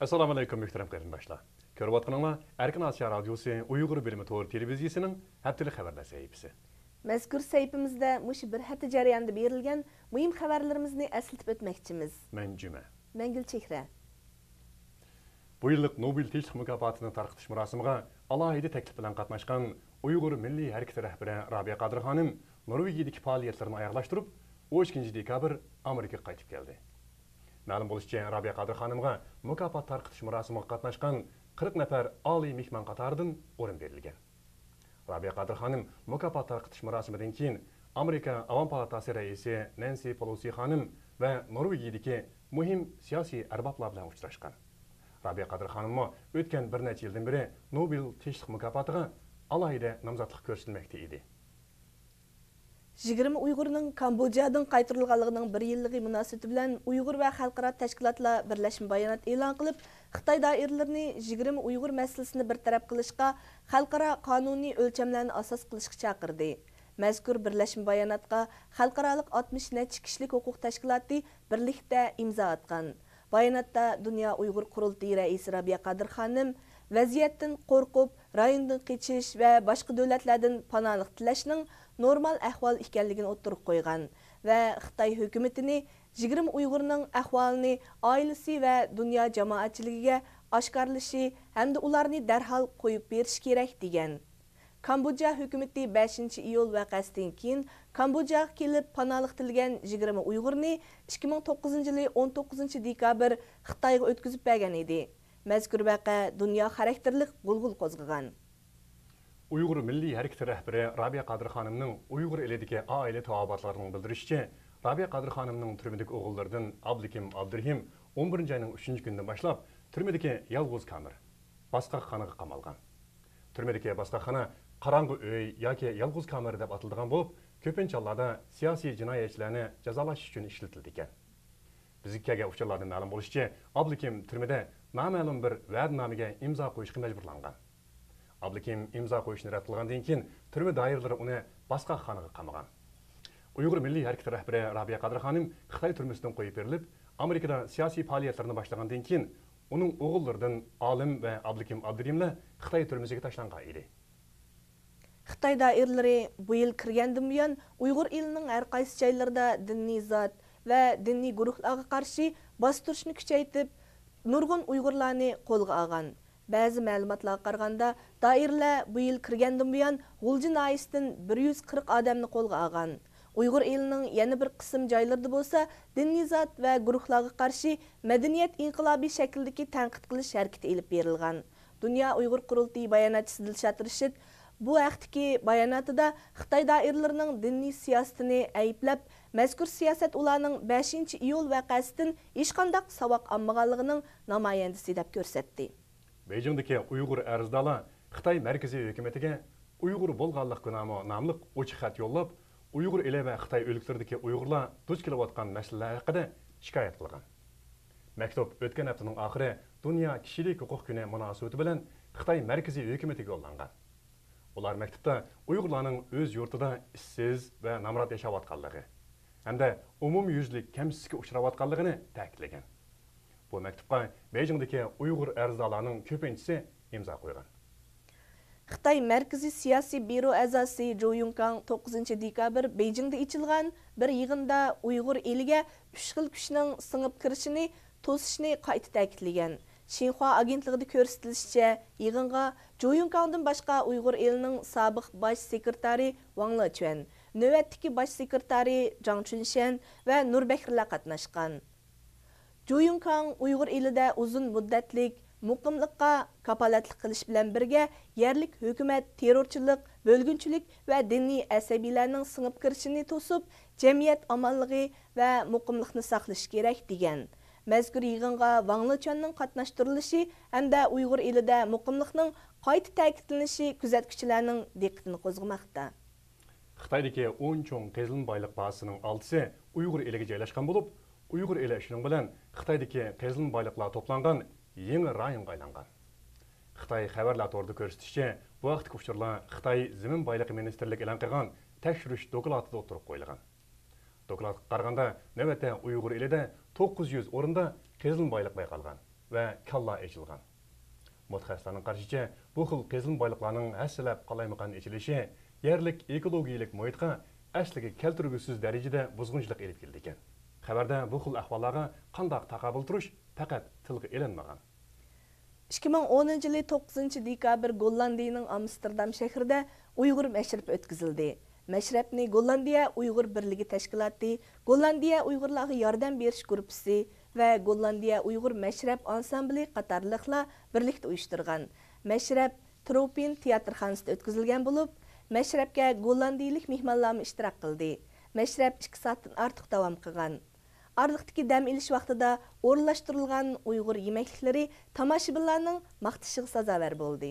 Assalamu alaykum muhtaram qarindoshlar. Ko'rib o'tganinglar Erkin Osiyo radiosi Uyg'ur bilimi to'g'ri televiziyasining haftalik xabarlar sahifasi. Mazkur sayfimizda mush bir hafta jarayonida berilgan muhim xabarlarimizni eslatib o'tmoqchimiz. Men Juma. Men Gulchehra. Bu yillik Nobel tinchlik mukofotini tarqatish murosimiga alohida taklif bilan qatnashgan Uyg'ur milliy harakati rahbari Robiya Qodir xonim Norvegiyadagi faoliyatlarini oyoqlashtirib, 12 dekabr Amerikaga qaytib keldi. Ma'lum bo'lishicha, Robiya Qodir xonimga mukofot tarqatish murosimiga qatnashgan 40 nafar oliy mehmon qatoridan o'rin berilgan. Robiya Qodir xonim mukofot tarqatish murosimidan keyin Amerika Avam palatasi raisi Nancy Pelosi xonim va Norvegiyadagi muhim siyosiy arboblar bilan uchrashgan. Robiya Qodir xonim o'tgan bir necha yildan beri Nobel tinchlik mukofotiga alohida nomzodlik ko'rsatilmoqda edi. 20 Uyg'urning Kambodjadan qaytarilganligining 1 yilligi munosabati bilan Uyg'ur va xalqaro tashkilotlar birlashma bayonot e'lon qilib, Xitoy doiralarini 20 Uyg'ur masalasini bartaraf qilishga, xalqaro qonuniy o'lchamlarni asos qilishga chaqirdi. Mazkur birlashma bayonotga xalqaroliq 60 necha kishilik huquq tashkiloti birlikda imzo atgan. Bayonotda Dunyo Uyg'ur qurultiyi raisi Robiya Qodir xonim vaziyatdan qo'rqib, rayondan qochish va boshqa davlatlardan panohlik tilashning normal ahvol ekanligini o'tirib qo'ygan va Xitoy hukumatini 20 Uyg'urning ahvolini oilasi va dunyo jamoatchiligiga oshkorlashi hamda ularni darhol qo'yib berish kerak degan. Kambodja hukumati 5-iyul vaqasidan keyin Kambodjaga kelib panohlik tilgan 20 Uyg'urni 2009-yil 19-dekabr Xitoyga o'tkazib bergan edi. Mazkur vaqa dunyo xarakterlik g'ulg'ul qo'zg'agan. Uyg'ur milliy harakati rahbari Robiya Qodir xonimning Uyg'ur elidagi oila tavobatlarining bildirishicha, Robiya Qodir xonimning turmadagi o'g'illaridan Abdukim Abdurahim 11-oyning 3-kunidan boshlab turmadagi yolg'iz kamera, boshqa xonaga qamalgan. Turmadagi boshqa xona qorong'i uy yoki yolg'iz kamera deb ataladigan bo'lib, ko'pincha hollarda siyosiy jinoyatchilarni jazolash uchun ishlatildi ekan. Bizga kelgan uchurlardan ma'lum bo'lishicha, Abdukim turmada noma'lum bir va'dnomaga imzo qo'yishga majburlangan. Abdukim imzo qo'yishni rad qilgandan keyin turma doiralari uni boshqa xonaga qamagan. Uyg'ur milliy harakati rahbari Robiya Qodir xonim Xitoy turmasidan qo'yib berilib, Amerikada siyosiy faoliyatlarini boshlagandan keyin uning o'g'illaridan Olim va Abdukim Abdurahimlar Xitoy turmasiga tashlangan edi. Xitoy doiralari bu yil kirgandan buyon Uyg'ur elining har qaysi joylarida diniy zot va diniy guruhlarga qarshi bostirishni kuchaytirib, nurg'un Uyg'urlarni qo'lga olgan. Ba'zi ma'lumotlarga qaraganda, doiralar bu yil kirgandan buyon G'ulji noyisidan 140 odamni qo'lga olgan. Uyg'ur elining yana bir qism joylarida bo'lsa, diniy zot va guruhlarga qarshi madaniyat inqilobiy shakldagi tanqid qilish harakati elib berilgan. Dunyo Uyg'ur qurultiyi bayonotchisi Dilshod Rashid bu vaqtdagi bayonotida Xitoy doiralarining diniy siyosatini ayblab, mazkur siyosat ularning 5-iyul vaqasidan hech qanday savoq olmaganligining namoyandasi deb ko'rsatdi. Beijingdagi Uyg'ur arzdorlar Xitoy markaziy hukumatiga Uyg'ur bo'lganlik gunomi nomli ochiq xat yo'llab, Uyg'ur eli va Xitoy o'liklaridagi Uyg'urlar duch kelayotgan masalalar haqida shikoyat qilgan. Maktub o'tgan haftaning oxiri Dunyo kishilik huquq kuni munosabati bilan Xitoy markaziy hukumatiga yo'llangan. Ular maktubda Uyg'urlarning o'z yurtida ishsiz va nomrod yashayotganligi hamda umumyuzlik kamsizlikka uchrayotganligini ta'kidlagan. Bu maktubga Beijingdagi Uyg'ur arzdorlarining ko'pinchisi imzo qo'ygan. Xitoy Markaziy siyosiy biro a'zosi Jo Yunkang 9-dekabr Beijingda ichilgan bir yig'inda Uyg'ur eliga 3 xil kuchning singib kirishini to'sishni qayta ta'kidlagan. Xinhua agentligida ko'rsatilishicha, yig'inga Jo Yunkangdan boshqa Uyg'ur elining sobiq bosh sekretari Wang Lechuan, navbatdagi bosh sekretari Zhang Chunshan va Nurbekirlar qatnashgan. Jo Yunkang Uyg'ur elida uzun muddatlik muqimlikqa kapolatlik qilish bilan birga yerlik hukumat terrorchilik, bo'lgunchilik va diniy asabiylarning singib kirishini to'sib, jamiyat omonligi va muqimlikni saqlash kerak degan. Mazkur yig'inga Wang Lechuanning qatnashtirilishi hamda Uyg'ur elida muqimlikning qayta ta'kidlanishi kuzatuvchilarning diqqatini qo'zg'amoqda. Xitoydagi 10 cho'ng qazilin boyliq bazasining 6si Uyg'ur eliga joylashgan bo'lib, Uyg'ur eli shuning bilan Xitoydagi qazilin boyliqlar to'plangan yangi rayonga aylangan. Xitoy xabarlar to'g'rida ko'rsatishicha, bu vaqtdagi uchurlar Xitoy Zamin boyliqi ministrligi e'lon qilgan tekshirish dokladida o'tirib qo'yilgan. Dokladga qaraganda, navbatda Uyg'ur elida 900 o'rinda qazilin boyliq bayqalgan va kalla echilgan. Mutaxassislarning qarashicha, bu xil qezilma boyliqlarning hassalab qalaymaqan echilishi yerlik ekologiyalik muhitga asliga keltirgusiz darajada buzg'unchilik elib keldi ekan. Xabarda bu xil ahvollarga qanday taqobil turish faqat tilga elinmagan. 2010 yılı 9 dekabr Gollandiyaning Amsterdam shahrida Uyg'ur mashrabi o'tkazildi. Mashrabni Gollandiya Uyg'ur birligi tashkiloti, Gollandiya Uyg'urlarga yordam berish guruhi va Gollandiya Uyg'ur mashrab ansambli qatorliqlar birlikda uyushtirgan. Mashrab Tropin teatrxonasida o'tkazilgan bo'lib, mashrabga gollandiyalik mehmonlar ishtirok qildi. Mashrab 2 soatdan ortiq davom qilgan. Arlıqdaki dam ilish vaqtida o'rinlashtirilgan Uyg'ur yemekliklari tomoshabinlarning maqtashiga sazovar bo'ldi.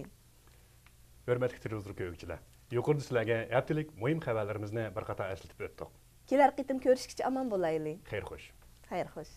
Hurmatli televizor ko'ruvchilar, yuqorida sizlarga haftalik muhim xabarlarimizni bir qator eslatib o'tdik. Kelar qitim ko'rishgacha omon bo'laylik. Xayr xo'sh. Xayr xo'sh.